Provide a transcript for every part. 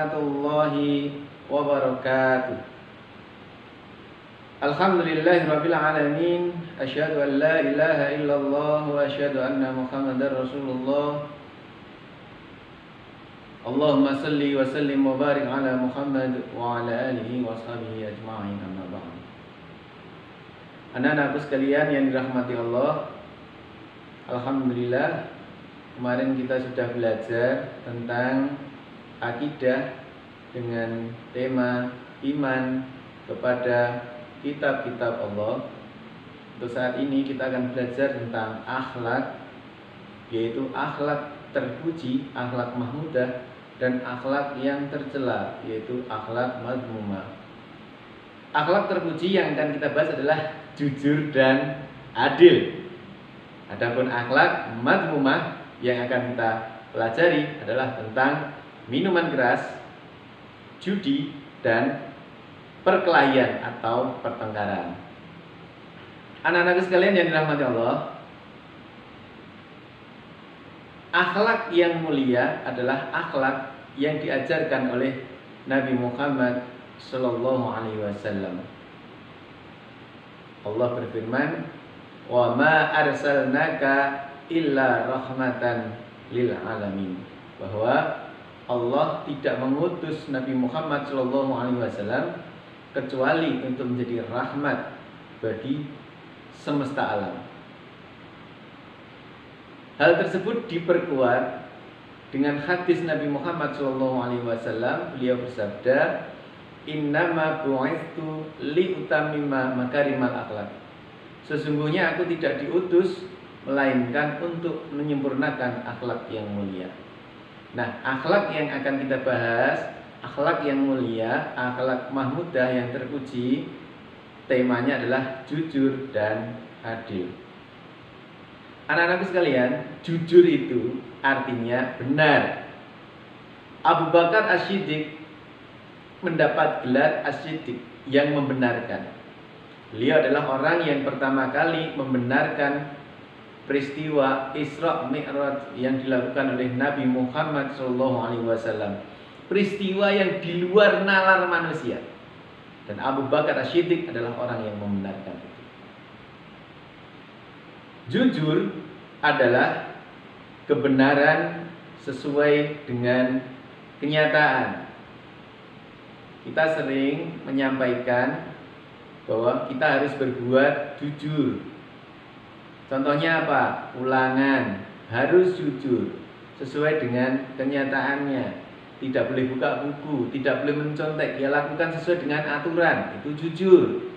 warahmatullahi wabarakatuh. Alhamdulillahirabbil alamin. Asyhadu an la ilaha illallah wa asyhadu anna Muhammadar Rasulullah. Allahumma salli wa sallim wa barik ala Muhammad wa ala alihi wa sahbihi ajma'in, amma ba'd. Anak-anakku sekalian yang dirahmati Allah, alhamdulillah kemarin kita sudah belajar tentang akidah dengan tema iman kepada kitab-kitab Allah. Untuk saat ini kita akan belajar tentang akhlak, yaitu akhlak terpuji, akhlak mahmudah, dan akhlak yang tercela, yaitu akhlak madmumah. Akhlak terpuji yang akan kita bahas adalah jujur dan adil. Adapun akhlak madmumah yang akan kita pelajari adalah tentang minuman keras, judi, dan perkelahian atau pertengkaran. Anak-anak sekalian yang dirahmati Allah, akhlak yang mulia adalah akhlak yang diajarkan oleh Nabi Muhammad Sallallahu Alaihi Wasallam. Allah berfirman, "Wa ma arsalnaka illa rahmatan lil alamin." Bahwa Allah tidak mengutus Nabi Muhammad Sallallahu Alaihi Wasallam kecuali untuk menjadi rahmat bagi semesta alam. Hal tersebut diperkuat dengan hadis Nabi Muhammad SAW. Beliau bersabda, "Innama bu'itsu liutammima makarimal akhlak." Sesungguhnya aku tidak diutus melainkan untuk menyempurnakan akhlak yang mulia. Nah, akhlak yang akan kita bahas, akhlak yang mulia, akhlak mahmudah yang terpuji, temanya adalah jujur dan adil. Anak-anakku sekalian, jujur itu artinya benar. Abu Bakar As-Siddiq mendapat gelar As-Siddiq, yang membenarkan. Beliau adalah orang yang pertama kali membenarkan peristiwa Isra Mi'raj yang dilakukan oleh Nabi Muhammad SAW. Peristiwa yang di luar nalar manusia. Dan Abu Bakar As-Siddiq adalah orang yang membenarkan itu. Jujur adalah kebenaran sesuai dengan kenyataan. Kita sering menyampaikan bahwa kita harus berbuat jujur. Contohnya apa? Ulangan, harus jujur sesuai dengan kenyataannya. Tidak boleh buka buku, tidak boleh mencontek, ya lakukan sesuai dengan aturan, itu jujur.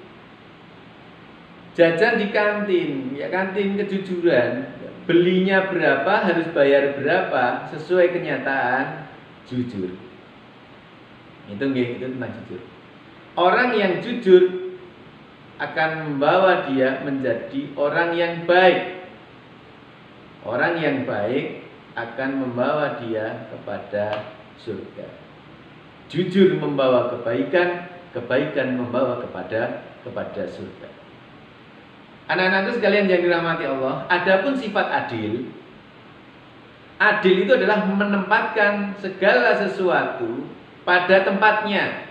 Jajan di kantin, ya kantin kejujuran, belinya berapa, harus bayar berapa, sesuai kenyataan, jujur. Itu tentang jujur. Orang yang jujur akan membawa dia menjadi orang yang baik. Orang yang baik akan membawa dia kepada surga. Jujur membawa kebaikan, kebaikan membawa kepada surga. Anak-anakku sekalian yang dirahmati Allah, adapun sifat adil, adil itu adalah menempatkan segala sesuatu pada tempatnya.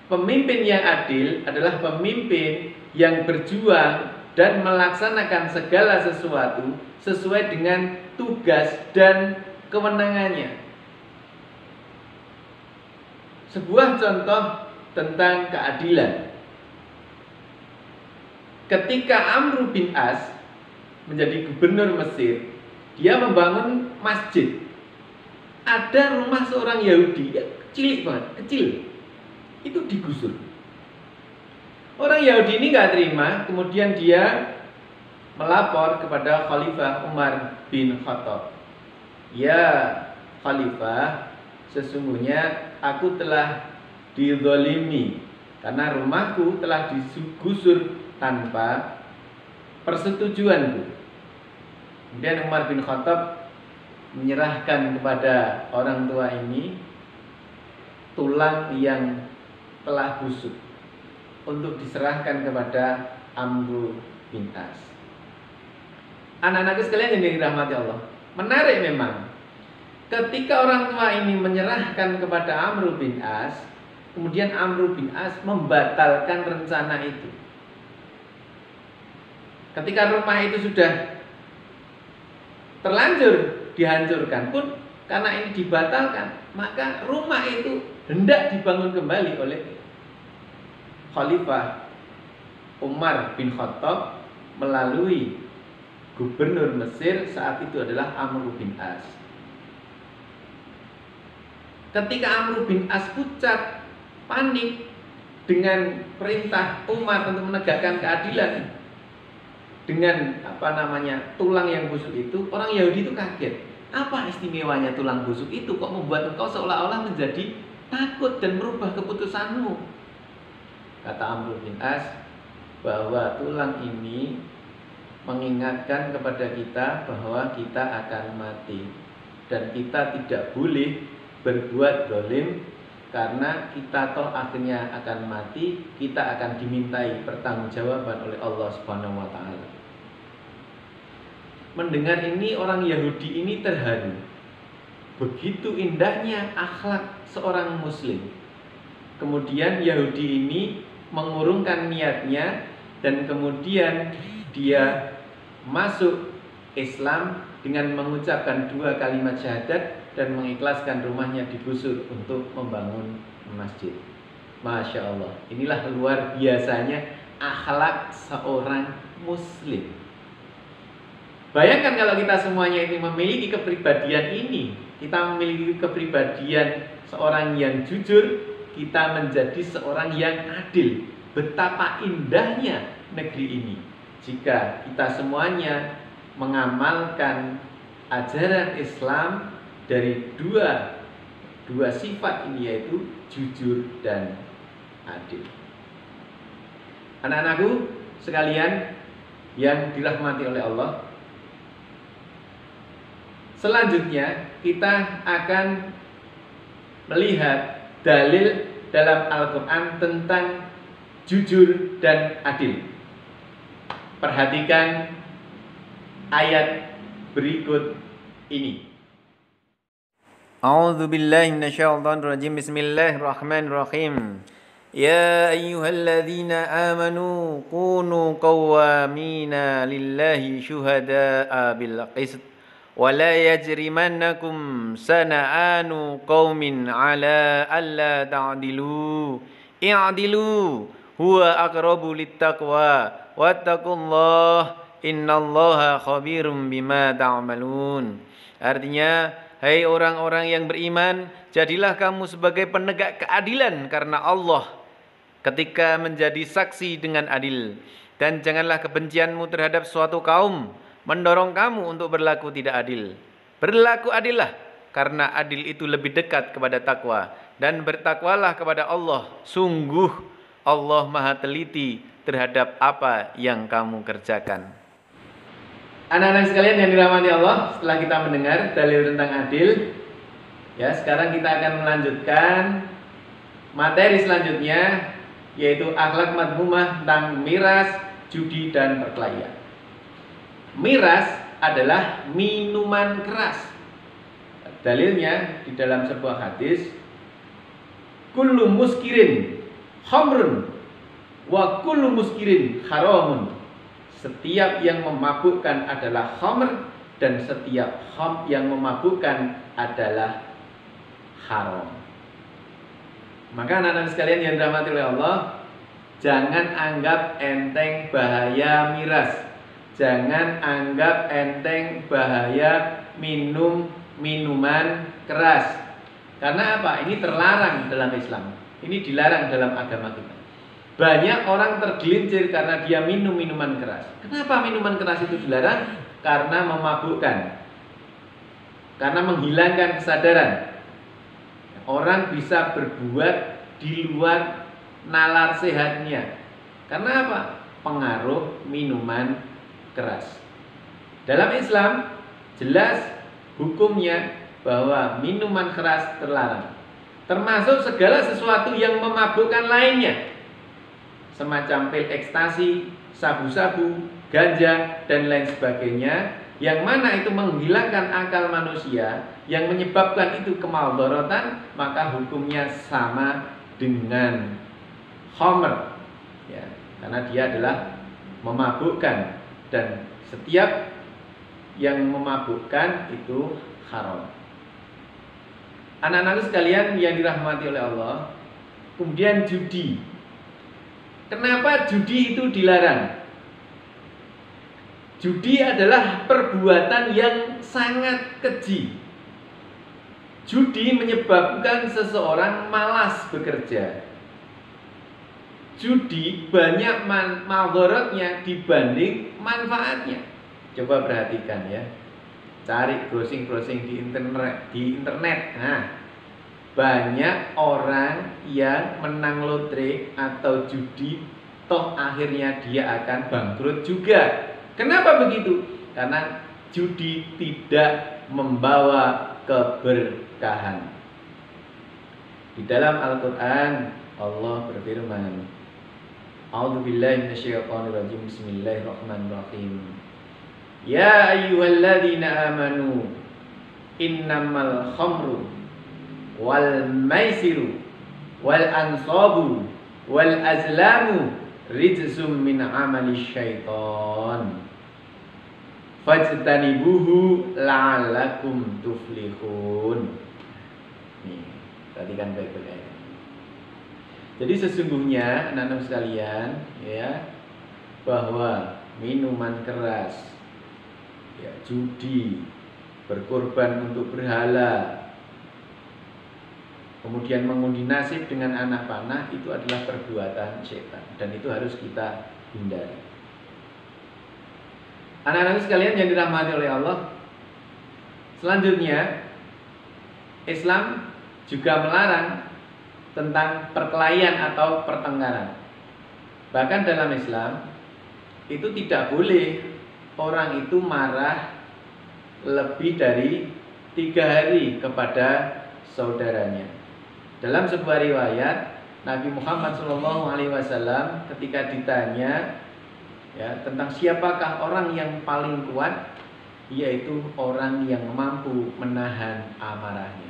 Pemimpin yang adil adalah pemimpin yang berjuang dan melaksanakan segala sesuatu sesuai dengan tugas dan kewenangannya. Sebuah contoh tentang keadilan. Ketika Amr bin As menjadi gubernur Mesir, dia membangun masjid. Ada rumah seorang Yahudi, cilik banget, kecil. Itu digusur. Orang Yahudi ini gak terima, kemudian dia melapor kepada Khalifah Umar bin Khattab. "Ya Khalifah, sesungguhnya aku telah dizalimi karena rumahku telah digusur tanpa persetujuanku." Kemudian Umar bin Khattab menyerahkan kepada orang tua ini tulang yang telah busuk untuk diserahkan kepada Amr bin As. Anak-anak sekalian yang dirahmati Allah, menarik memang. Ketika orang tua ini menyerahkan kepada Amr bin As, kemudian Amr bin As membatalkan rencana itu. Ketika rumah itu sudah terlanjur dihancurkan pun, karena ini dibatalkan, maka rumah itu hendak dibangun kembali oleh Khalifah Umar bin Khattab melalui gubernur Mesir saat itu adalah Amr bin As. Ketika Amr bin As pucat, panik dengan perintah Umar untuk menegakkan keadilan dengan tulang yang busuk itu, orang Yahudi itu kaget. Apa istimewanya tulang busuk itu kok membuat engkau seolah-olah menjadi takut dan merubah keputusanmu? Kata Amr bin As bahwa tulang ini mengingatkan kepada kita bahwa kita akan mati dan kita tidak boleh berbuat zalim, karena kita toh akhirnya akan mati, kita akan dimintai pertanggungjawaban oleh Allah Subhanahu wa taala. Mendengar ini, orang Yahudi ini terharu. Begitu indahnya akhlak seorang muslim. Kemudian Yahudi ini mengurungkan niatnya dan kemudian dia masuk Islam dengan mengucapkan 2 kalimat syahadat dan mengikhlaskan rumahnya digusur untuk membangun masjid. Masya Allah, inilah luar biasanya akhlak seorang muslim. Bayangkan kalau kita semuanya ini memiliki kepribadian ini, kita memiliki kepribadian seorang yang jujur, kita menjadi seorang yang adil. Betapa indahnya negeri ini jika kita semuanya mengamalkan ajaran Islam dari dua sifat ini, yaitu jujur dan adil. Anak-anakku sekalian yang dirahmati oleh Allah, selanjutnya kita akan melihat dalil dalam Al-Quran tentang jujur dan adil. Perhatikan ayat berikut ini. A'udzu billahi minasyaitonir rajim. Bismillahirrahmanirrahim. Ya ayyuhalladzina amanu kunu qawwamina lillahi syuhada'a bil qist wa la yajrimannakum sana'anu qaumin 'ala alla ta'dilu i'dilu huwa aqrabu littaqwa wattaqullaha innallaha khabirum bima ta'malun. Artinya, hai orang-orang yang beriman, jadilah kamu sebagai penegak keadilan karena Allah ketika menjadi saksi dengan adil. Dan janganlah kebencianmu terhadap suatu kaum mendorong kamu untuk berlaku tidak adil. Berlaku adillah, karena adil itu lebih dekat kepada takwa. Dan bertakwalah kepada Allah. Sungguh Allah maha teliti terhadap apa yang kamu kerjakan. Anak-anak sekalian yang dirahmati Allah, setelah kita mendengar dalil tentang adil, ya, sekarang kita akan melanjutkan materi selanjutnya, yaitu akhlak madhumah tentang miras, judi dan perkelahian. Miras adalah minuman keras. Dalilnya di dalam sebuah hadis, kullu muskirin khamrun wa kullu muskirin haramun. Setiap yang memabukkan adalah khamr dan setiap yang memabukkan adalah haram. Maka anak-anak sekalian yang dirahmati oleh Allah, jangan anggap enteng bahaya miras. Jangan anggap enteng bahaya minum minuman keras. Karena apa? Ini terlarang dalam Islam. Ini dilarang dalam agama kita. Banyak orang tergelincir karena dia minum minuman keras. Kenapa minuman keras itu dilarang? Karena memabukkan, karena menghilangkan kesadaran. Orang bisa berbuat di luar nalar sehatnya. Karena apa? Pengaruh minuman keras. Dalam Islam jelas hukumnya bahwa minuman keras terlarang, termasuk segala sesuatu yang memabukkan lainnya, semacam pil ekstasi, sabu-sabu, ganja, dan lain sebagainya. yang mana itu menghilangkan akal manusia, yang menyebabkan itu kemadharatan, maka hukumnya sama dengan khamr, ya, karena dia adalah memabukkan, dan setiap yang memabukkan itu haram. Anak-anak sekalian yang dirahmati oleh Allah, kemudian judi. Kenapa judi itu dilarang? Judi adalah perbuatan yang sangat keji. Judi menyebabkan seseorang malas bekerja. Judi banyak madharatnya dibanding manfaatnya. Coba perhatikan ya. Cari browsing-browsing di internet. Nah, banyak orang yang menang lotre atau judi, toh akhirnya dia akan bangkrut juga. Kenapa begitu? Karena judi tidak membawa keberkahan. Di dalam Al-Quran Allah berfirman, A'udzubillahi minasyaitonirrajim. Bismillahirrahmanirrahim. Ya ayyuhalladzina amanu innamal khamru wal maisiru wal ansabu wal azlamu rijsum min amali syaiton fajtanibuhu la'allakum tuflihun. Nih, perhatikan baik-baik. Jadi sesungguhnya anak-anak sekalian, ya, bahwa minuman keras, ya, judi, berkorban untuk berhala, kemudian mengundi nasib dengan anak panah, itu adalah perbuatan setan, dan itu harus kita hindari. Anak-anak sekalian yang dirahmati oleh Allah, selanjutnya Islam juga melarang tentang perkelahian atau pertengkaran. Bahkan dalam Islam itu tidak boleh orang itu marah lebih dari 3 hari kepada saudaranya. Dalam sebuah riwayat, Nabi Muhammad SAW ketika ditanya, ya, tentang siapakah orang yang paling kuat, yaitu orang yang mampu menahan amarahnya.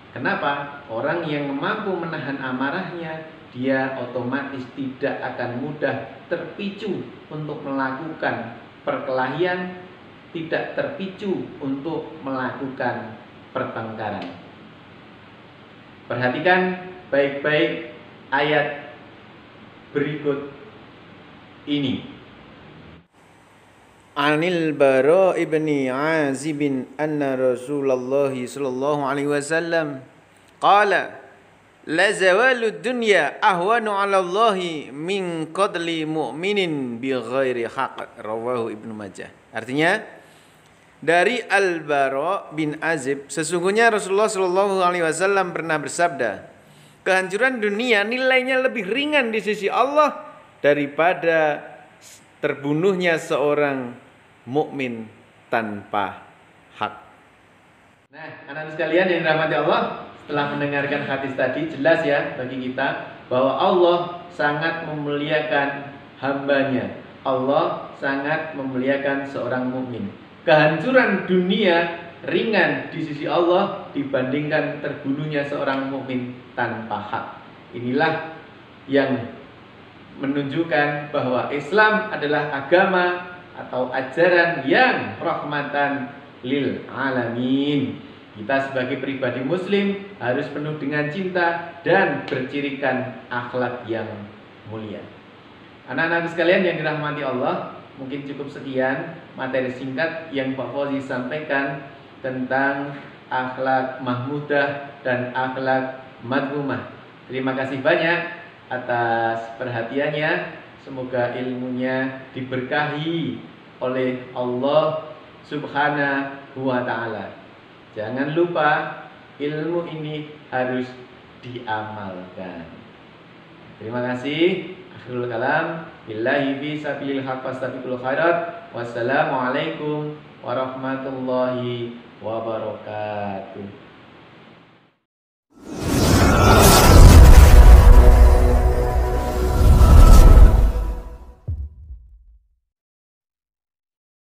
Kenapa? Orang yang mampu menahan amarahnya, dia otomatis tidak akan mudah terpicu untuk melakukan perkelahian, tidak terpicu untuk melakukan pertengkaran. Perhatikan baik-baik ayat berikut ini. Anil Bara ibni Azib anna Rasulullah sallallahu alaihi wasallam qala la zawalud dunya ahwanu 'ala Allah min qadli mu'minin bi ghairi haqq, rawahu Ibnu Majah. Artinya, dari Al-Bara bin Azib, sesungguhnya Rasulullah sallallahu alaihi wasallam pernah bersabda, kehancuran dunia nilainya lebih ringan di sisi Allah daripada terbunuhnya seorang mukmin tanpa hak. Nah, anak-anak sekalian yang dirahmati Allah, setelah mendengarkan hadis tadi, jelas ya bagi kita bahwa Allah sangat memuliakan hambanya. Allah sangat memuliakan seorang mukmin. Kehancuran dunia ringan di sisi Allah dibandingkan terbunuhnya seorang mukmin tanpa hak. Inilah yang menunjukkan bahwa Islam adalah agama atau ajaran yang rahmatan lil alamin. Kita sebagai pribadi muslim harus penuh dengan cinta dan bercirikan akhlak yang mulia. Anak-anak sekalian yang dirahmati Allah, mungkin cukup sekian materi singkat yang Pak Fauzi sampaikan tentang akhlak mahmudah dan akhlak madhumah. Terima kasih banyak atas perhatiannya. Semoga ilmunya diberkahi oleh Allah Subhanahu wa ta'ala. Jangan lupa ilmu ini harus diamalkan. Terima kasih. Akhirul kalam. Billahi fi sabilil haq fastabiqul khairat. Wassalamualaikum warahmatullahi wabarakatuh.